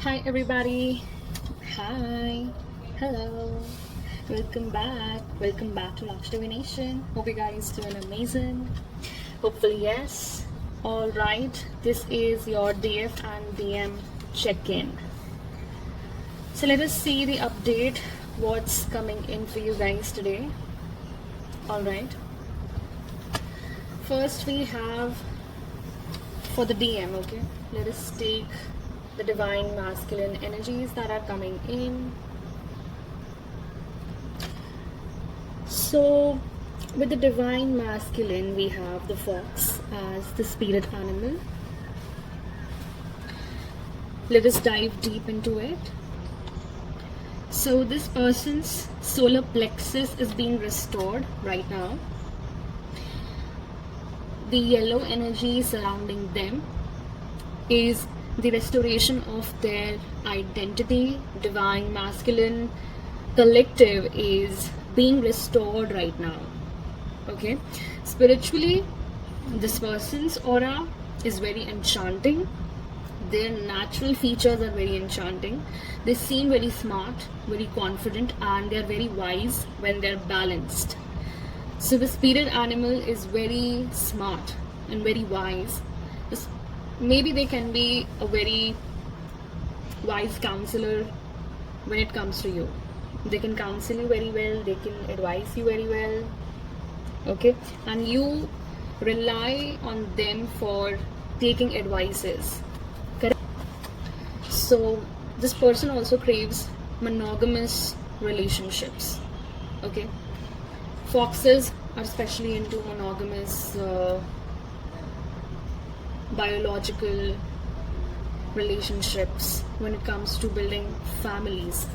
Hi everybody. Hi. Hello. Welcome back to Luxe Divination. Hope you guys doing amazing. Hopefully yes. Alright. This is your DF and DM check-in. So let us see the update. What's coming in for you guys today. Alright. First we have for the DM, okay? Let us take the divine masculine energies that are coming in. So with the divine masculine, we have the fox as the spirit animal. Let us dive deep into it. So this person's solar plexus is being restored right now. The yellow energy surrounding them is the restoration of their identity. Divine masculine collective is being restored right now. Okay, spiritually, this person's aura is very enchanting. Their natural features are very enchanting. They seem very smart, very confident, and they're very wise when they're balanced. So the spirit animal is very smart and very wise. Maybe they can be a very wise counselor when it comes to you. They can counsel you very well, they can advise you very well, okay, and you rely on them for taking advices, correct? So this person also craves monogamous relationships, okay. Foxes are especially into monogamous biological relationships when it comes to building families.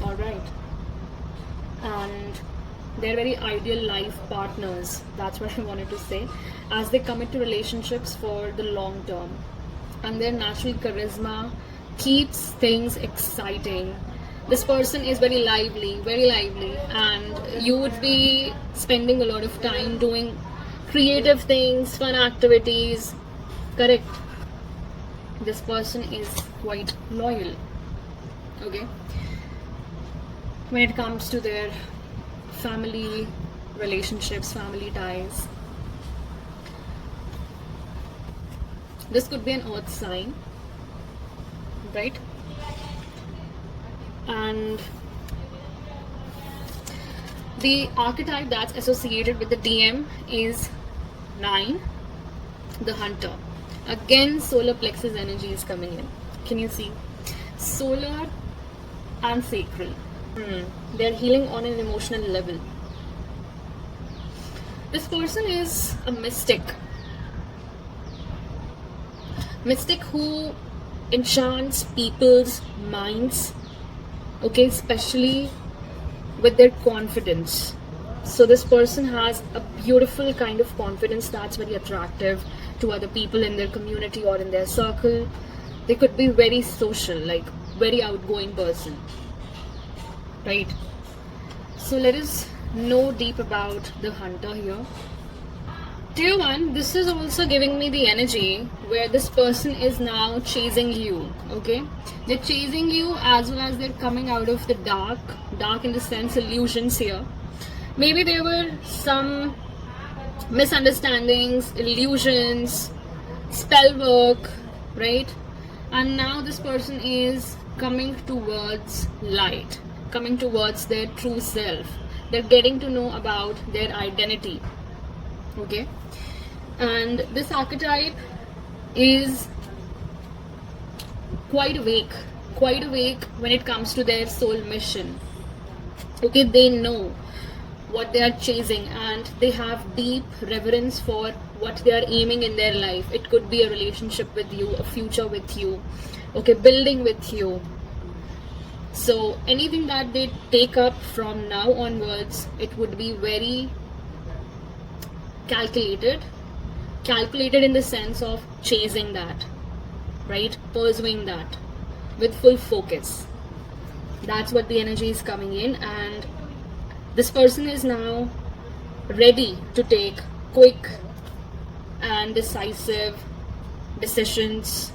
All right, and they're very ideal life partners, that's what I wanted to say, as they commit to relationships for the long term, and their natural charisma keeps things exciting. This person is very lively, and you would be spending a lot of time doing creative things, fun activities, correct? This person is quite loyal, okay, when it comes to their family relationships, family ties. This could be an earth sign, right? And the archetype that's associated with the DM is 9, the hunter. Again, solar plexus energy is coming in. Can you see? Solar and sacral. They're healing on an emotional level. This person is a mystic who enchants people's minds, okay, especially with their confidence. So this person has a beautiful kind of confidence that's very attractive to other people in their community or in their circle. They could be very social, like very outgoing person, right? So let us know deep about the hunter here. Dear one, this is also giving me the energy where this person is now chasing you, okay? They're chasing you as well as they're coming out of the dark in the sense illusions here. Maybe there were some misunderstandings, illusions, spell work, right? And now this person is coming towards light, coming towards their true self. They're getting to know about their identity, okay? And this archetype is quite awake when it comes to their soul mission, okay? They know what they are chasing and they have deep reverence for what they are aiming in their life. It could be a relationship with you, a future with you, okay, building with you. So anything that they take up from now onwards, it would be very calculated in the sense of chasing that, right? Pursuing that with full focus. That's what the energy is coming in, and this person is now ready to take quick and decisive decisions,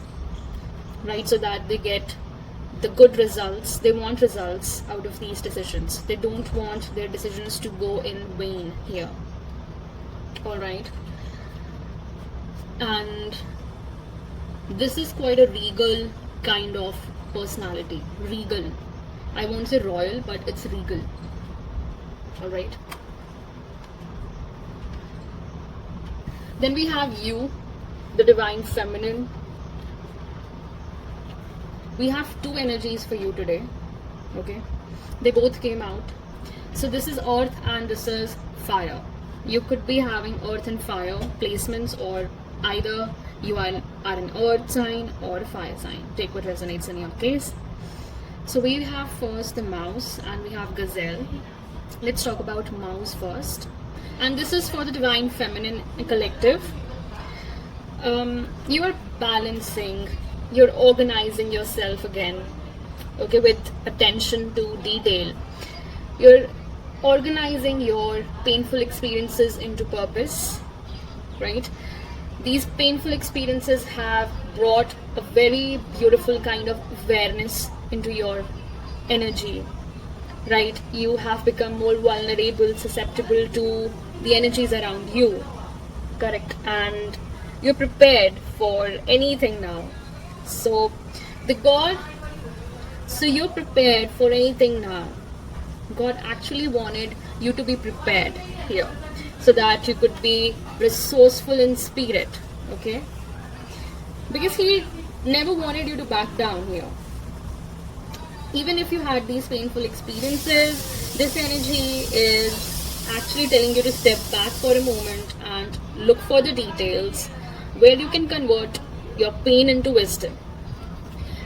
right? So that they get the good results. They want results out of these decisions. They don't want their decisions to go in vain here. Alright. And this is quite a regal kind of personality. Regal. I won't say royal, but it's regal. Alright. Then we have you, the divine feminine. We have two energies for you today. Okay. They both came out. So this is earth and this is fire. You could be having earth and fire placements, or either you are an earth sign or a fire sign. Take what resonates in your case. So we have first the mouse and we have gazelle. Let's talk about mouse first. And this is for the divine feminine collective. You are balancing, you're organizing yourself again, okay, with attention to detail. You're organizing your painful experiences into purpose, right? These painful experiences have brought a very beautiful kind of awareness into your energy, right? You have become more vulnerable, susceptible to the energies around you, correct? And you're prepared for anything now. So you're prepared for anything now. God actually wanted you to be prepared here, so that you could be resourceful in spirit, okay? Because He never wanted you to back down here. Even if you had these painful experiences, this energy is actually telling you to step back for a moment and look for the details where you can convert your pain into wisdom.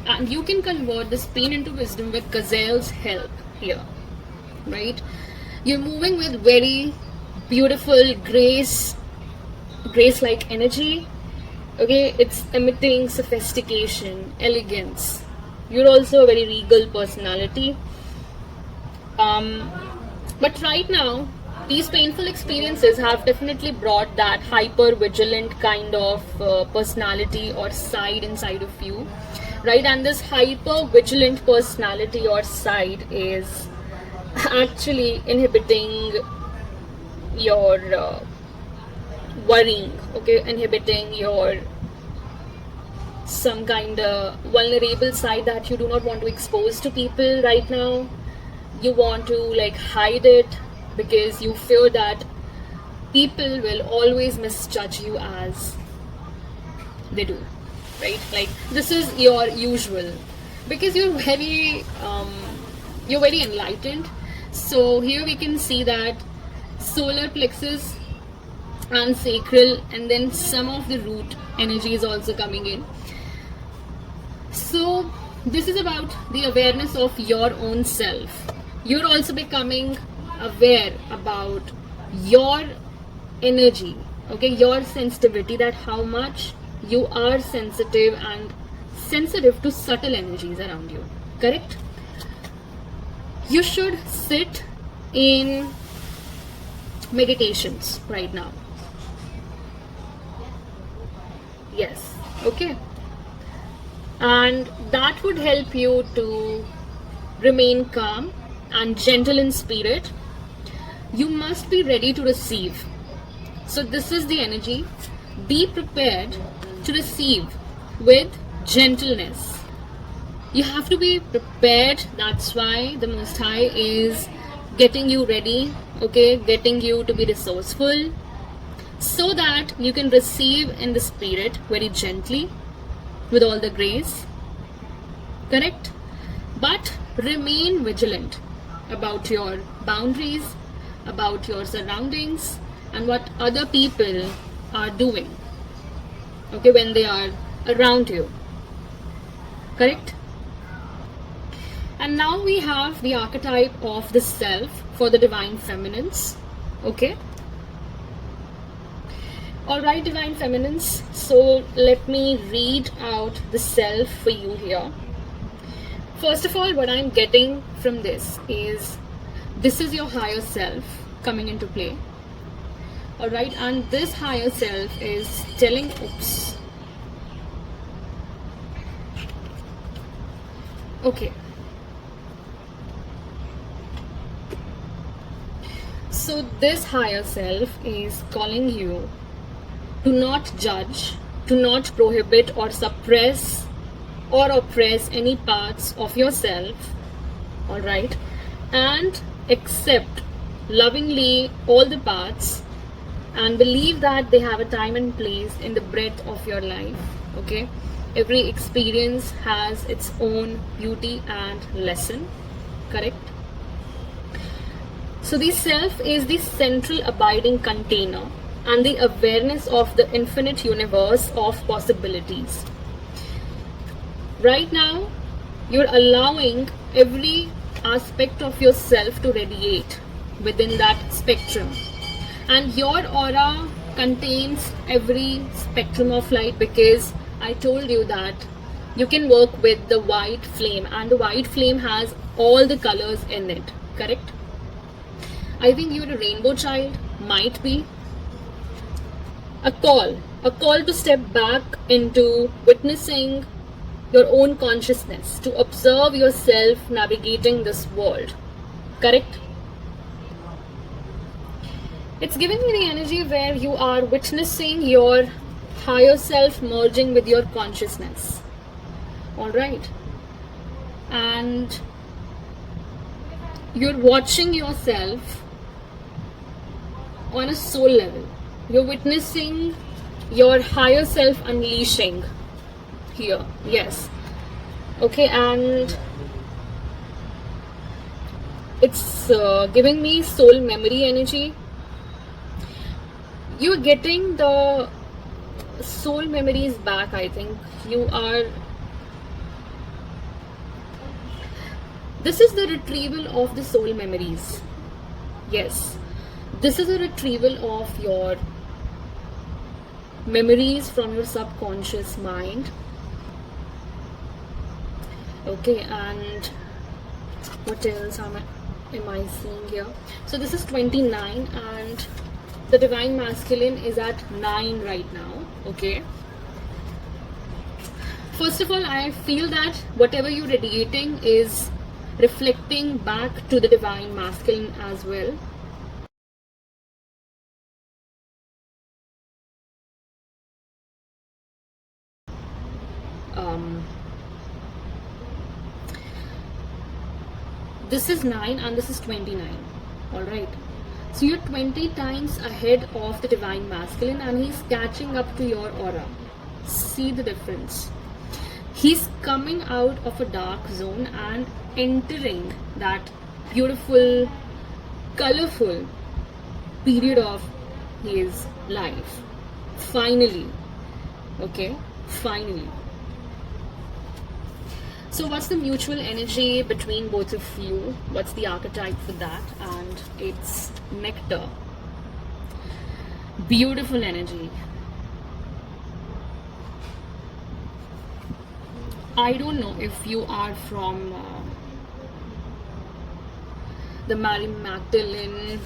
And you can convert this pain into wisdom with Gazelle's help here, right? You're moving with very beautiful grace-like energy, okay? It's emitting sophistication, elegance. You're also a very regal personality. But right now, these painful experiences have definitely brought that hyper vigilant kind of personality or side inside of you, right? And this hyper vigilant personality or side is actually inhibiting your worrying, okay? Inhibiting your some kind of vulnerable side that you do not want to expose to people right now. You want to like hide it because you fear that people will always misjudge you as they do, right? Like this is your usual, because you're very enlightened. So here we can see that solar plexus and sacral, and then some of the root energy is also coming in. So this is about the awareness of your own self. You're also becoming aware about your energy, okay, your sensitivity, that how much you are sensitive to subtle energies around you, correct? You should sit in meditations right now. Yes, okay. And that would help you to remain calm and gentle in spirit. You must be ready to receive. So this is the energy. Be prepared to receive with gentleness. You have to be prepared. That's why the Most High is getting you ready, okay, getting you to be resourceful, so that you can receive in the spirit very gently, with all the grace, correct? But remain vigilant about your boundaries, about your surroundings, and what other people are doing, okay, when they are around you, correct? And now we have the archetype of the self for the divine feminines, okay? Alright, divine feminines, so let me read out the self for you here. First of all, what I'm getting from this is your higher self coming into play. Alright, and this higher self is telling, Okay. So this higher self is calling you to not judge, to not prohibit or suppress or oppress any parts of yourself, all right, and accept lovingly all the parts and believe that they have a time and place in the breadth of your life. Okay, every experience has its own beauty and lesson, correct? So the self is the central abiding container and the awareness of the infinite universe of possibilities. Right now, you're allowing every aspect of yourself to radiate within that spectrum. And your aura contains every spectrum of light, because I told you that you can work with the white flame, and the white flame has all the colors in it, correct? I think you're a rainbow child, might be. A call to step back into witnessing your own consciousness, to observe yourself navigating this world, correct? It's giving me the energy where you are witnessing your higher self merging with your consciousness, all right? And you're watching yourself on a soul level. You're witnessing your higher self unleashing here, yes. Okay, and it's giving me soul memory energy. You're getting the soul memories back. I think this is the retrieval of the soul memories. Yes, this is a retrieval of your memories from your subconscious mind. Okay, and what else am I seeing here? So this is 29, and the divine masculine is at 9 right now. Okay, first of all, I feel that whatever you're radiating is reflecting back to the divine masculine as well. This is 9 and this is 29, all right? So you're 20 times ahead of the divine masculine, and he's catching up to your aura. See the difference. He's coming out of a dark zone and entering that beautiful, colorful period of his life. Finally. Okay, finally. So what's the mutual energy between both of you? What's the archetype for that? And it's nectar. Beautiful energy. I don't know if you are from the Mary Magdalene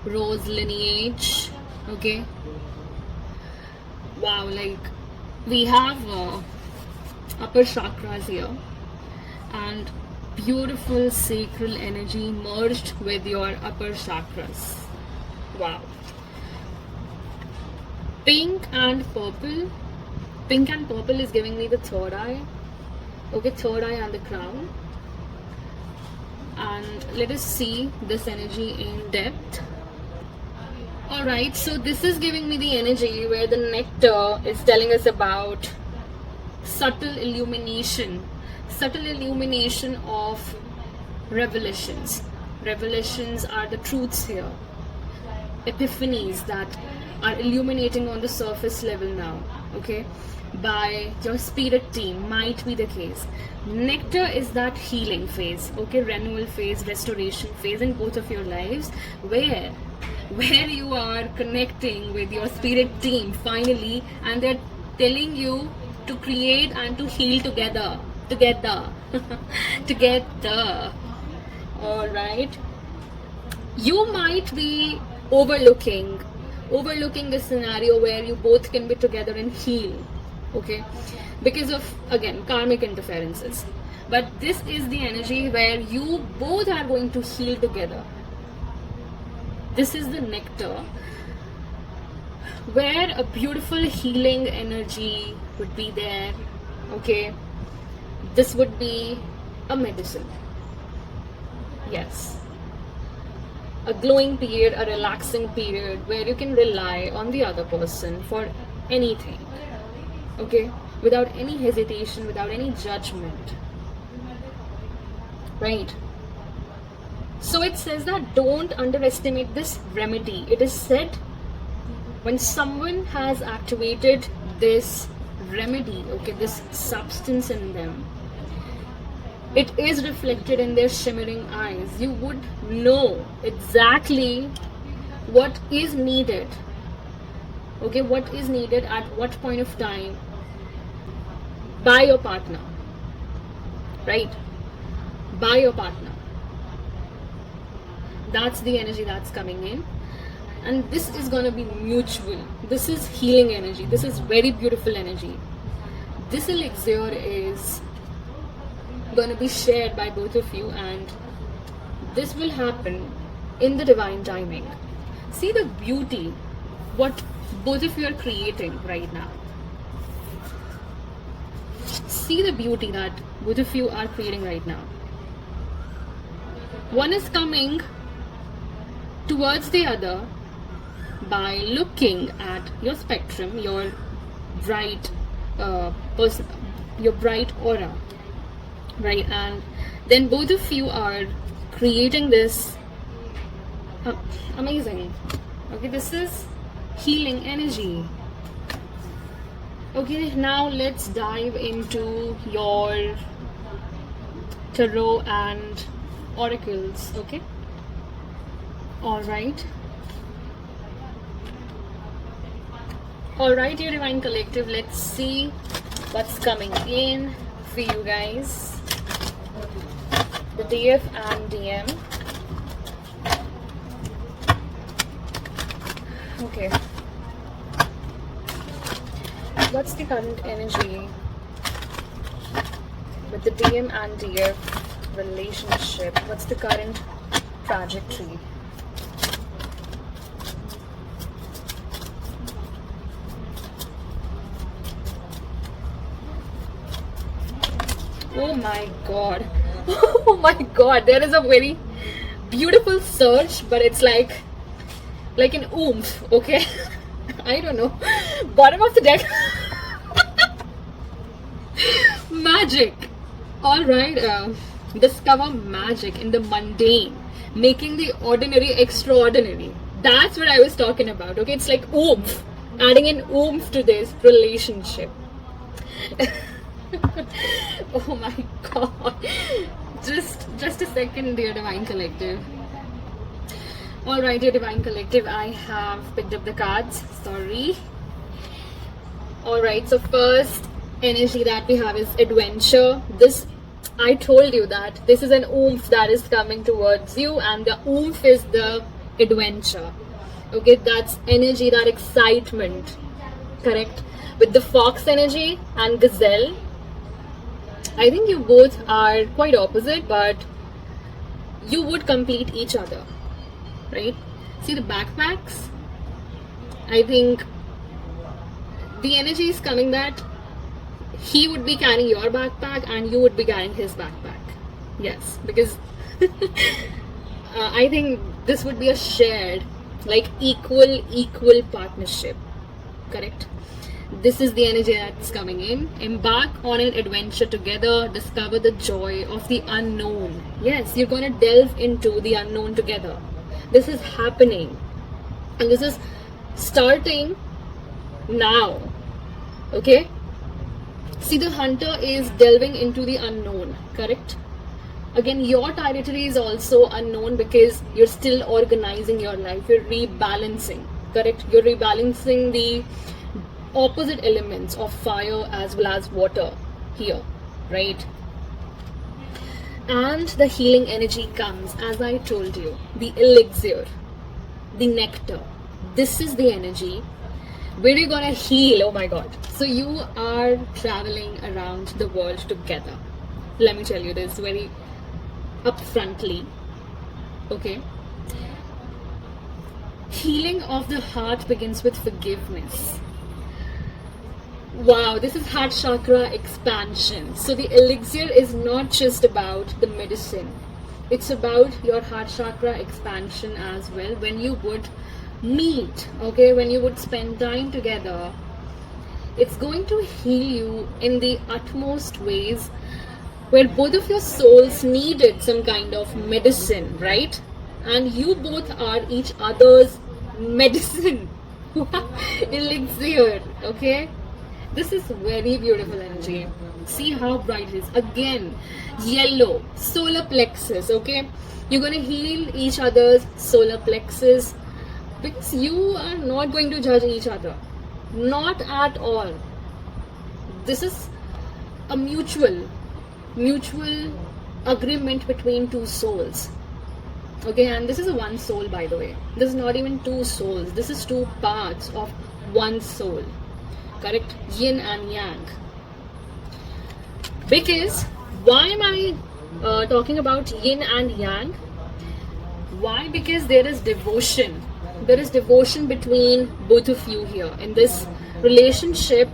Rose lineage. Okay. Wow, like we have upper chakras here, and beautiful sacral energy merged with your upper chakras. Wow. Pink and purple is giving me the third eye. Okay, third eye and the crown. And let us see this energy in depth. Alright, so this is giving me the energy where the nectar is telling us about subtle illumination of revelations. Revelations are the truths here, epiphanies that are illuminating on the surface level now, okay, by your spirit team, might be the case. Nectar is that healing phase, okay, renewal phase, restoration phase in both of your lives, where you are connecting with your spirit team finally, and they're telling you to create and to heal together. Together. All right. You might be overlooking the scenario where you both can be together and heal. okay, because of, again, karmic interferences. But this is the energy where you both are going to heal together. This is the nectar where a beautiful healing energy would be there, okay. This would be a medicine, yes, a glowing period, a relaxing period where you can rely on the other person for anything, okay, without any hesitation, without any judgment, right? So it says that don't underestimate this remedy. It is said when someone has activated this remedy, okay, this substance in them, it is reflected in their shimmering eyes. You would know exactly what is needed, okay, what is needed at what point of time by your partner, right? By your partner. That's the energy that's coming in. And this is going to be mutual. This is healing energy. This is very beautiful energy. This elixir is going to be shared by both of you, and this will happen in the divine timing. See the beauty, what both of you are creating right now. See the beauty that both of you are creating right now. One is coming towards the other by looking at your spectrum, your bright your bright aura, right? And then both of you are creating this amazing, okay, this is healing energy. Okay, now let's dive into your tarot and oracles, okay? All right, your divine collective, let's see what's coming in for you guys. The DF and DM. Okay, what's the current energy with the DM and DF relationship? What's the current trajectory? Oh my god. Oh my god, there is a very beautiful surge, but it's like an oomph, okay? I don't know. Bottom of the deck. Magic. Alright, discover magic in the mundane, making the ordinary extraordinary. That's what I was talking about, okay? It's like oomph, adding an oomph to this relationship. Oh my god. Just a second, dear divine collective. Alright, dear divine collective, I have picked up the cards. Sorry. Alright, so first energy that we have is adventure. This, I told you that this is an oomph that is coming towards you, and the oomph is the adventure. Okay, that's energy, that excitement. Correct? With the fox energy and gazelle, I think you both are quite opposite, but you would complete each other, right? See the backpacks? I think the energy is coming that he would be carrying your backpack and you would be carrying his backpack. Yes, because I think this would be a shared, like equal partnership. Correct? This is the energy that's coming in. Embark on an adventure together. Discover the joy of the unknown. Yes, you're going to delve into the unknown together. This is happening. And this is starting now. Okay? See, the hunter is delving into the unknown. Correct? Again, your territory is also unknown because you're still organizing your life. You're rebalancing. Correct? You're rebalancing the opposite elements of fire as well as water here, right? And the healing energy comes, as I told you, the elixir, the nectar. This is the energy Where are you gonna heal? Oh my god. So you are traveling around the world together. Let me tell you this very upfrontly. Okay? Healing of the heart begins with forgiveness. Wow, this is heart chakra expansion. So the elixir is not just about the medicine. It's about your heart chakra expansion as well. When you would meet, okay, when you would spend time together, it's going to heal you in the utmost ways, where both of your souls needed some kind of medicine, right? And you both are each other's medicine. Elixir, okay? This is very beautiful energy. See how bright it is. Again, yellow, solar plexus, okay? You're gonna heal each other's solar plexus because you are not going to judge each other. Not at all. This is a mutual agreement between two souls. Okay, and this is a one soul, by the way. This is not even two souls. This is two parts of one soul. Correct? Yin and yang. Because why am I talking about yin and yang? Why? Because there is devotion. There is devotion between both of you here. In this relationship,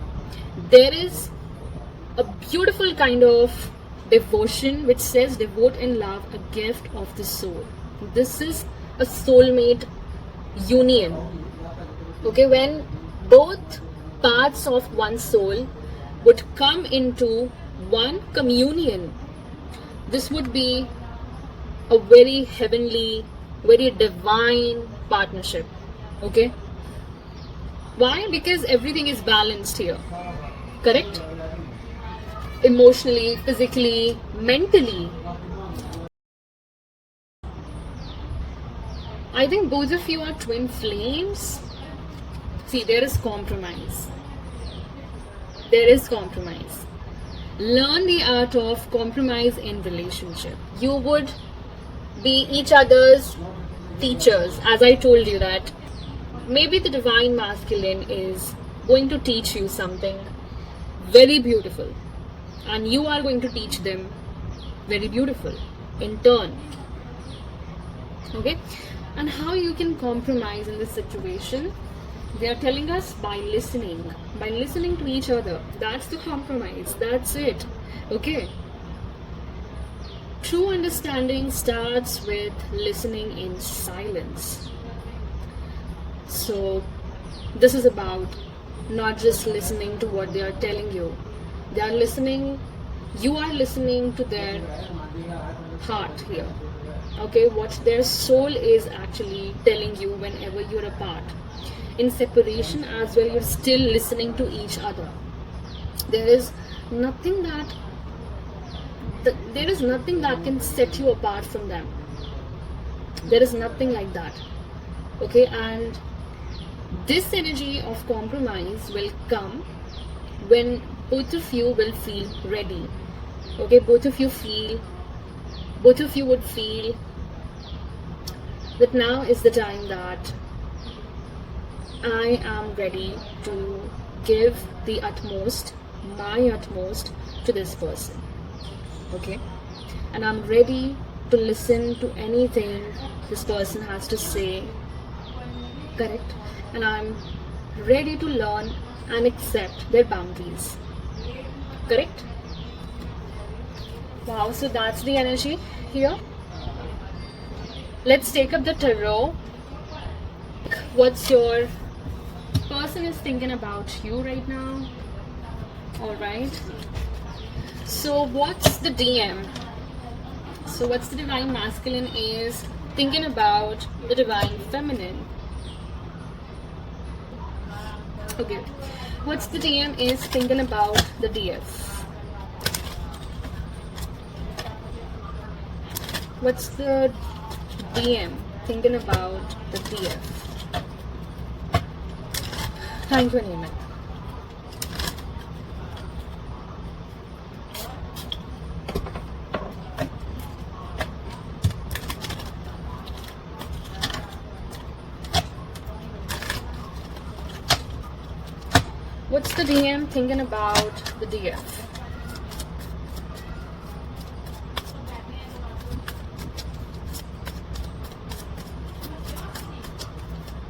there is a beautiful kind of devotion which says devote in love, a gift of the soul. This is a soulmate union. Okay, when both parts of one soul would come into one communion, this would be a very heavenly, very divine partnership. Okay, why? Because everything is balanced here. Correct? Emotionally, physically, mentally. I think both of you are twin flames. See, there is compromise. There is compromise. Learn the art of compromise in relationship. You would be each other's teachers. As I told you that maybe the divine masculine is going to teach you something very beautiful, and you are going to teach them very beautiful in turn. Okay? And how you can compromise in this situation? They are telling us by listening to each other. That's the compromise. That's it. Okay? True understanding starts with listening in silence. So this is about not just listening to what they are telling you. They are listening, you are listening to their heart here. Okay, what their soul is actually telling you whenever you're apart. In separation as well, you're still listening to each other. There is nothing that can set you apart from them. There is nothing like that. Okay, and this energy of compromise will come when both of you will feel ready. Okay, both of you would feel that now is the time that I am ready to give the utmost, my utmost to this person. Okay, and I'm ready to listen to anything this person has to say. Correct? And I'm ready to learn and accept their boundaries. Correct? Wow, so that's the energy here. Let's take up the tarot. What's your person is thinking about you right now? Alright. So what's the DM? So what's the divine masculine is thinking about the divine feminine? Okay. What's the DM is thinking about the DF? What's the DM thinking about the DF? Thank you, Neiman. What's the DM thinking about the DF?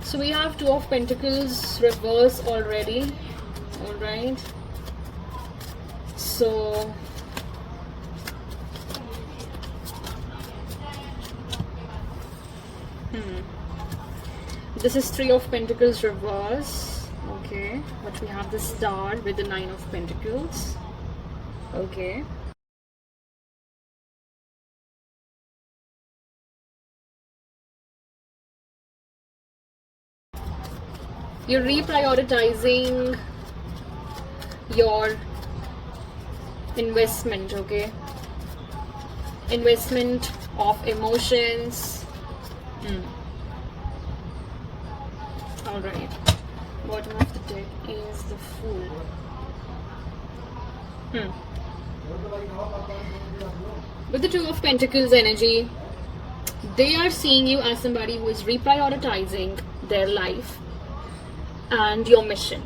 So we have Two of Pentacles reverse already. Alright. So this is Three of Pentacles reverse. Okay. But we have the Star with the Nine of Pentacles. Okay. You're reprioritizing your investment, okay? Investment of emotions. Alright. Bottom of the deck is the Fool. With the Two of Pentacles energy, they are seeing you as somebody who is reprioritizing their life and your mission.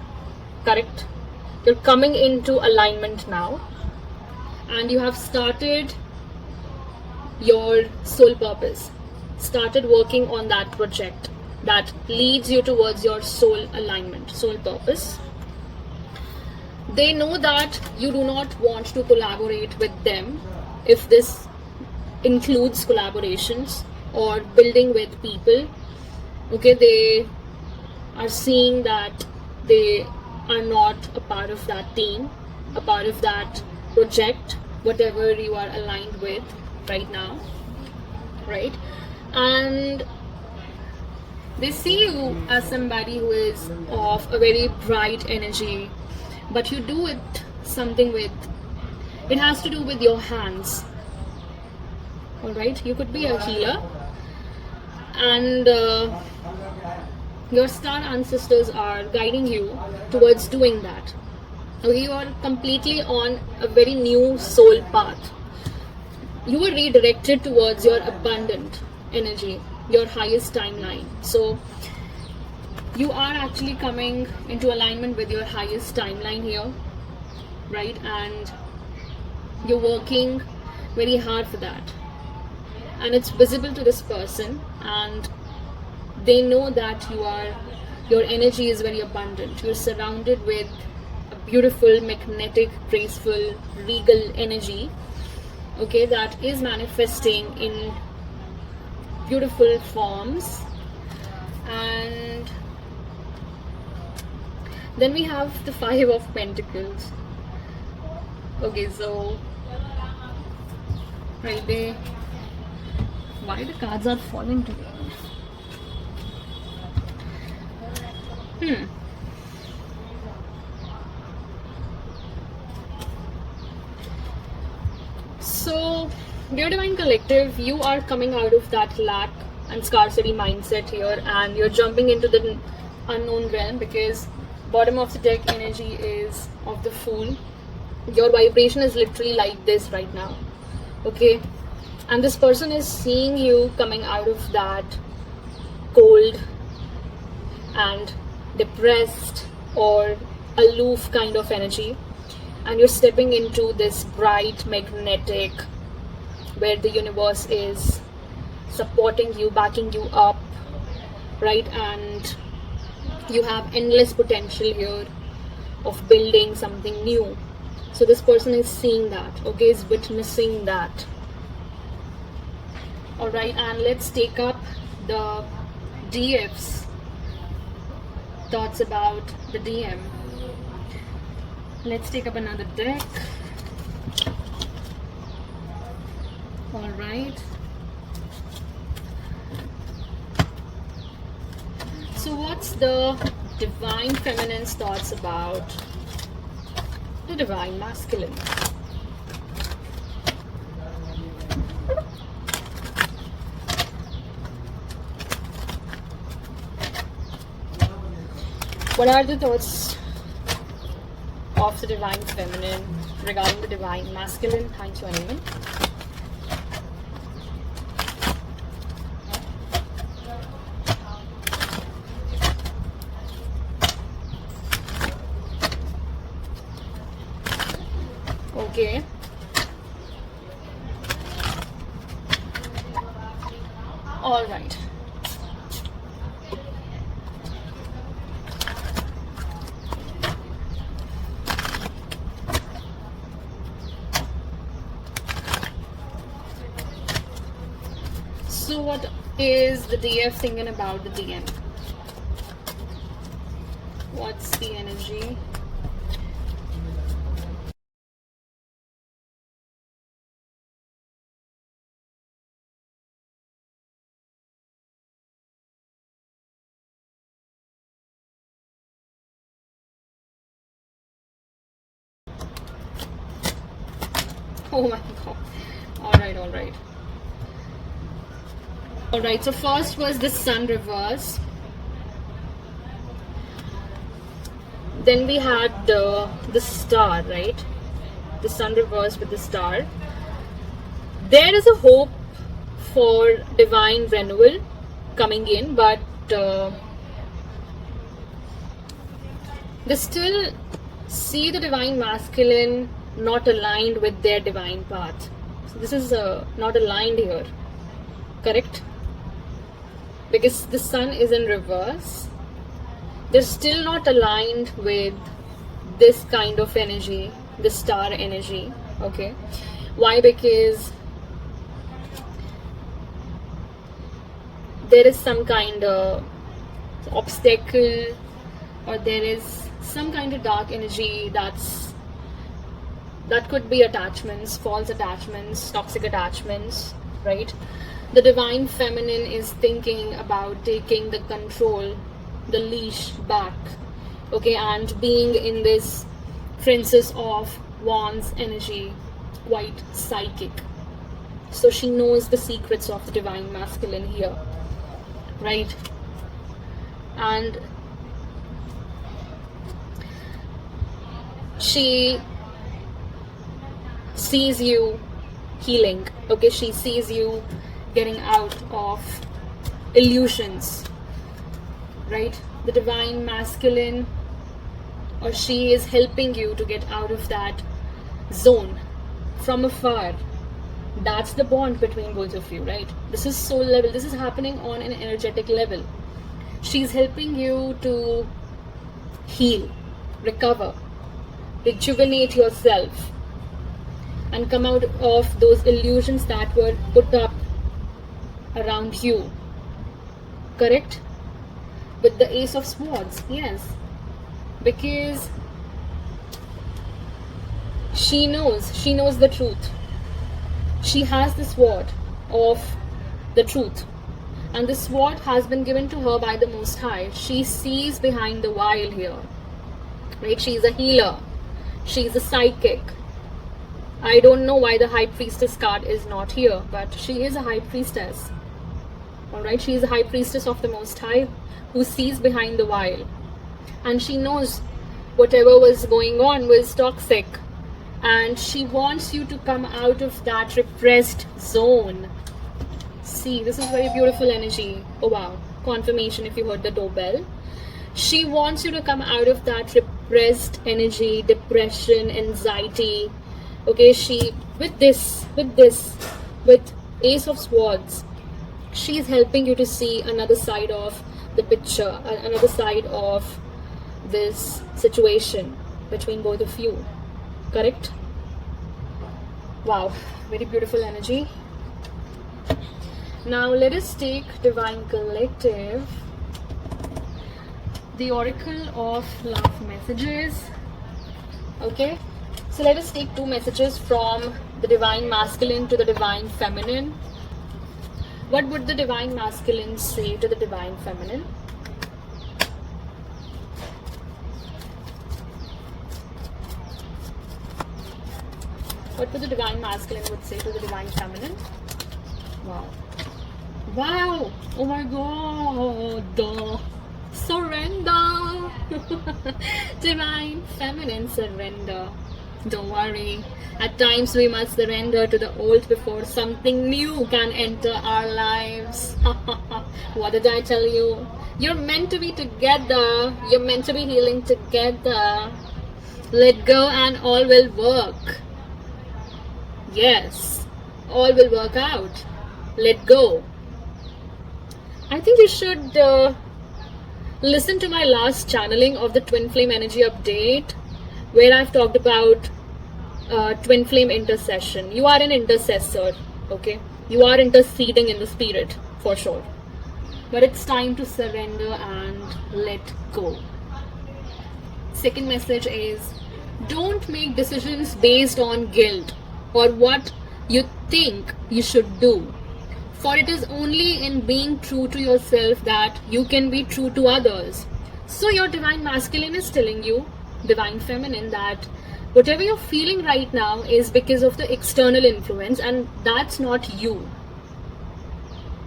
Correct? You're coming into alignment now, and you have started your soul purpose, started working on that project that leads you towards your soul alignment, soul purpose. They know that you do not want to collaborate with them if this includes collaborations or building with people. Okay, they are seeing that they are not a part of that team, a part of that project, whatever you are aligned with right now, right? And they see you as somebody who is of a very bright energy, but you do it something with, it has to do with your hands. Alright, you could be a healer, and your star ancestors are guiding you towards doing that. Okay, you are completely on a very new soul path. You are redirected towards your abundant energy, your highest timeline. So you are actually coming into alignment with your highest timeline here, right? And you're working very hard for that, and it's visible to this person, and they know that your energy is very abundant. You're surrounded with a beautiful, magnetic, graceful, regal energy, okay, that is manifesting in beautiful forms. And then we have the Five of Pentacles. Okay, so right there, why the cards are falling together? So, dear Divine Collective, you are coming out of that lack and scarcity mindset here, and you're jumping into the unknown realm, because bottom of the deck energy is of the Fool. Your vibration is literally like this right now, okay? And this person is seeing you coming out of that cold and depressed or aloof kind of energy, and you're stepping into this bright, magnetic, where the universe is supporting you, backing you up, right? And you have endless potential here of building something new. So this person is seeing that, okay, is witnessing that. Alright, and let's take up the DF's thoughts about the DM. Let's take up another deck. Alright. So what's the Divine Feminine's thoughts about the Divine Masculine? What are the thoughts of the Divine Feminine regarding the Divine Masculine? Thank you, anyone. Okay. All right. So what is the DF thinking about the DM? What's the energy? Oh my god. Alright, alright. Alright, so first was the sun reverse. Then we had the star, right? The sun reversed with the star. There is a hope for divine renewal coming in, but they still see the divine masculine not aligned with their divine path. So this is not aligned here, correct? Because the sun is in reverse. They're still not aligned with this kind of energy, the star energy. Okay, why? Because there is some kind of obstacle, or there is some kind of dark energy that could be attachments, false attachments, toxic attachments, right? The divine feminine is thinking about taking the control, the leash back, okay, and being in this Princess of Wands energy, quite psychic. So she knows the secrets of the divine masculine here, right? And she sees you healing, okay? She sees you getting out of illusions, right? The divine masculine, or she is helping you to get out of that zone from afar. That's the bond between both of you, right? This is soul level. This is happening on an energetic level. She's helping you to heal, recover, rejuvenate yourself, and come out of those illusions that were put up around you. Correct? With the Ace of Swords, yes. Because she knows the truth. She has the sword of the truth, and the sword has been given to her by the Most High. She sees behind the veil here, right? She's a healer, she's a psychic. I don't know why the High Priestess card is not here, but she is a High Priestess. Alright, she is a High Priestess of the Most High who sees behind the veil, and she knows whatever was going on was toxic, and she wants you to come out of that repressed zone. See, this is very beautiful energy. Oh wow, confirmation if you heard the doorbell. She wants you to come out of that repressed energy, depression, anxiety. Okay, she with Ace of Swords, she's helping you to see another side of the picture, another side of this situation between both of you. Correct? Wow, very beautiful energy. Now let us take Divine Collective, the Oracle of Love Messages. Okay, so let us take two messages from the Divine Masculine to the Divine Feminine. What would the Divine Masculine say to the Divine Feminine? What would the Divine Masculine would say to the Divine Feminine? Wow. Wow! Oh my god! Surrender! Divine Feminine, surrender. Don't worry. At times we must surrender to the old before something new can enter our lives. What did I tell you? You're meant to be together. You're meant to be healing together. Let go and all will work. Yes, all will work out. Let go. I think you should listen to my last channeling of the twin flame energy update, where I've talked about twin flame intercession. You are an intercessor, okay? You are interceding in the spirit, for sure. But it's time to surrender and let go. Second message is, don't make decisions based on guilt or what you think you should do. For it is only in being true to yourself that you can be true to others. So your divine masculine is telling you, divine feminine, that whatever you're feeling right now is because of the external influence, and that's not you.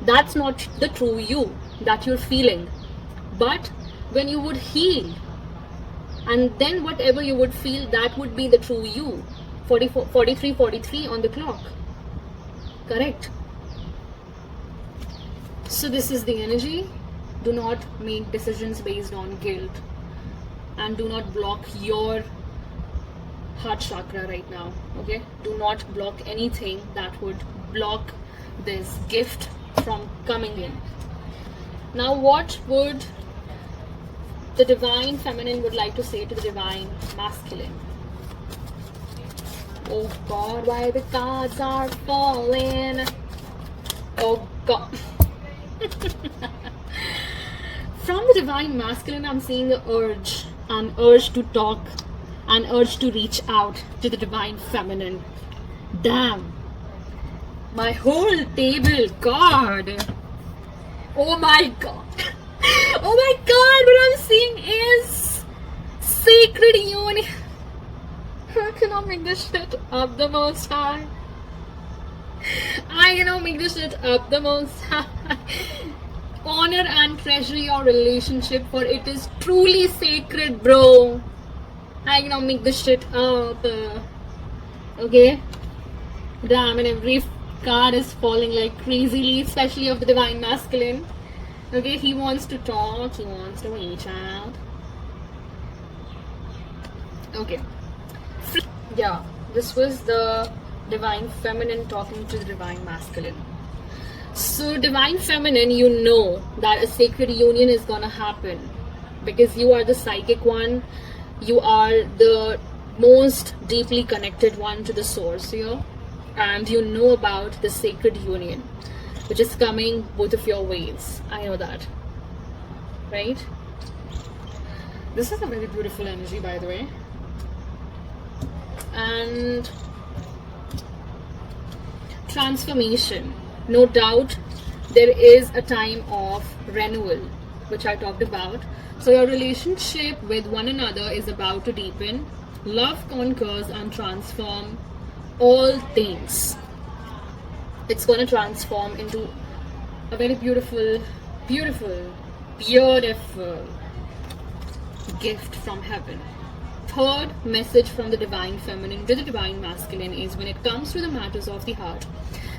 That's not the true you that you're feeling. But when you would heal, and then whatever you would feel, that would be the true you. 44, 43, 43 on the clock. Correct. So this is the energy. Do not make decisions based on guilt, and do not block your heart chakra right now. Okay, do not block anything that would block this gift from coming in. Now what would the divine feminine would like to say to the divine masculine? Oh God, why the cards are falling. Oh God. From the divine masculine, I'm seeing the urge, an urge to talk, an urge to reach out to the divine feminine. Damn, my whole table, God. Oh my God. Oh my God, what I'm seeing is sacred union. I cannot make this shit up the most high. I cannot make this shit up the most high. Honor and treasure your relationship, for it is truly sacred, bro. I cannot make this shit up. Okay? Damn, and every card is falling like crazily, especially of the divine masculine. Okay, he wants to talk, he wants to reach out. Okay. Yeah, this was the divine feminine talking to the divine masculine. So divine feminine, you know that a sacred union is gonna happen, because you are the psychic one, you are the most deeply connected one to the source here, and you know about the sacred union which is coming both of your ways. I know that, right? This is a very beautiful energy, by the way. And transformation, no doubt there is a time of renewal, which I talked about. So your relationship with one another is about to deepen. Love conquers and transform all things. It's going to transform into a very beautiful, beautiful, beautiful gift from heaven. Third message from the divine feminine to the divine masculine is, when it comes to the matters of the heart,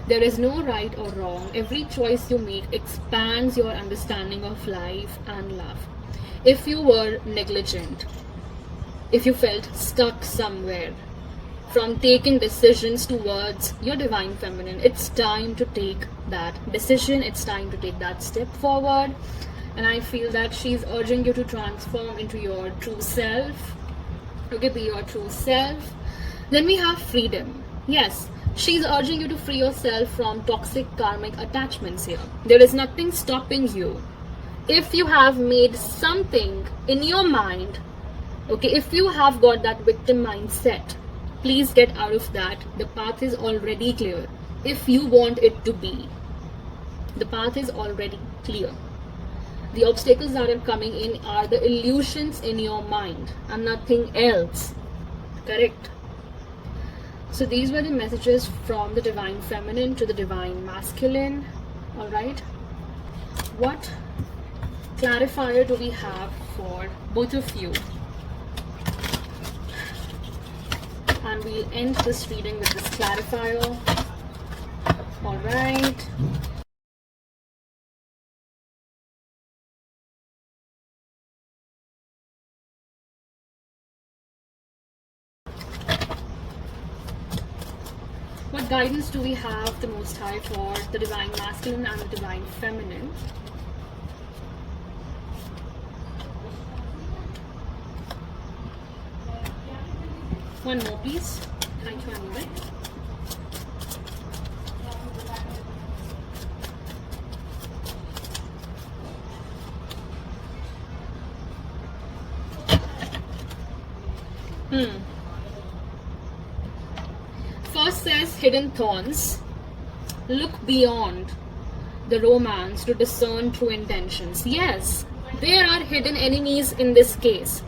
there is no right or wrong. Every choice you make expands your understanding of life and love. If you were negligent, if you felt stuck somewhere from taking decisions towards your divine feminine, it's time to take that decision. It's time to take that step forward. And I feel that she's urging you to transform into your true self. Okay, be your true self. Then we have freedom. Yes, she's urging you to free yourself from toxic karmic attachments here. There is nothing stopping you. If you have made something in your mind, okay, if you have got that victim mindset, please get out of that. The path is already clear. If you want it to be, the path is already clear. The obstacles that are coming in are the illusions in your mind and nothing else. Correct? So these were the messages from the divine feminine to the divine masculine. Alright? What clarifier do we have for both of you? And we'll end this reading with this clarifier. Alright. guidance do we have the Most High for the Divine Masculine and the Divine Feminine? One more, please. Thank you, Anyway. First says hidden thorns. Look beyond the romance to discern true intentions. Yes, there are hidden enemies in this case.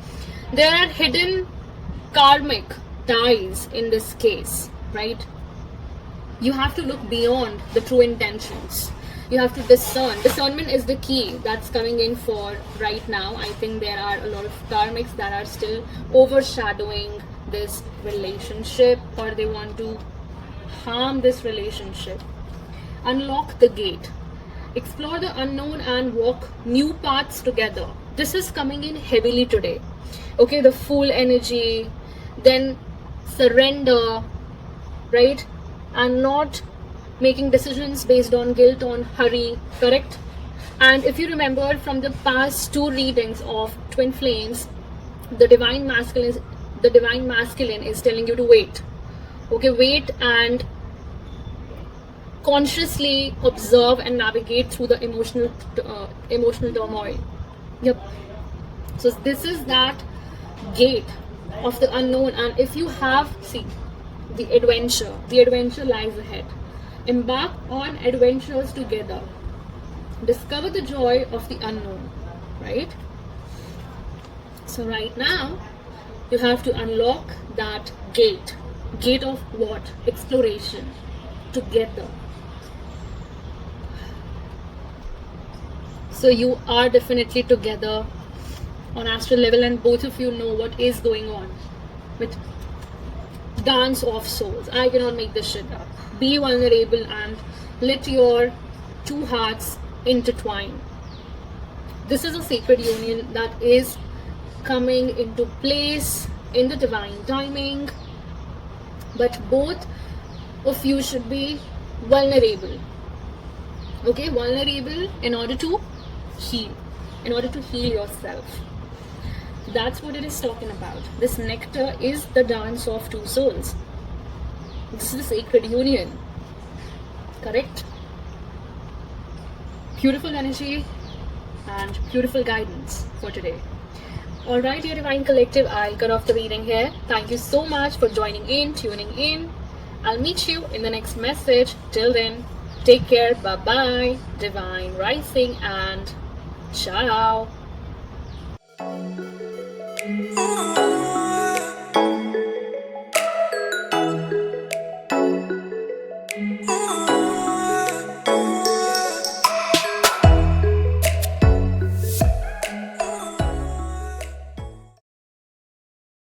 There are hidden karmic ties in this case, right? You have to look beyond the true intentions. You have to discern. Discernment is the key that's coming in for right now. I think there are a lot of karmics that are still overshadowing this relationship, or they want to harm this relationship. Unlock the gate. Explore the unknown and walk new paths together. This is coming in heavily today. Okay, the Fool energy, then surrender, right? And not making decisions based on guilt, on hurry, correct? And if you remember from the past two readings of Twin Flames, the divine masculine is telling you to wait. Okay, wait and consciously observe and navigate through the emotional turmoil. Yep. So this is that gate of the unknown, and if you have, see, the adventure lies ahead. Embark on adventures together. Discover the joy of the unknown, right? So right now you have to unlock that gate of what? Exploration together. So you are definitely together on astral level, and both of you know what is going on with Dance of Souls. I cannot make this shit up. Be vulnerable and let your two hearts intertwine. This is a sacred union that is coming into place in the divine timing, but both of you should be vulnerable. Okay, vulnerable in order to heal, yourself. That's what it is talking about. This nectar is the dance of two souls. This is the sacred union, correct? Beautiful energy and beautiful guidance for today. Alright, dear Divine Collective, I'll cut off the reading here. Thank you so much for joining in, tuning in. I'll meet you in the next message. Till then, take care. Bye-bye. Divine Rising and ciao.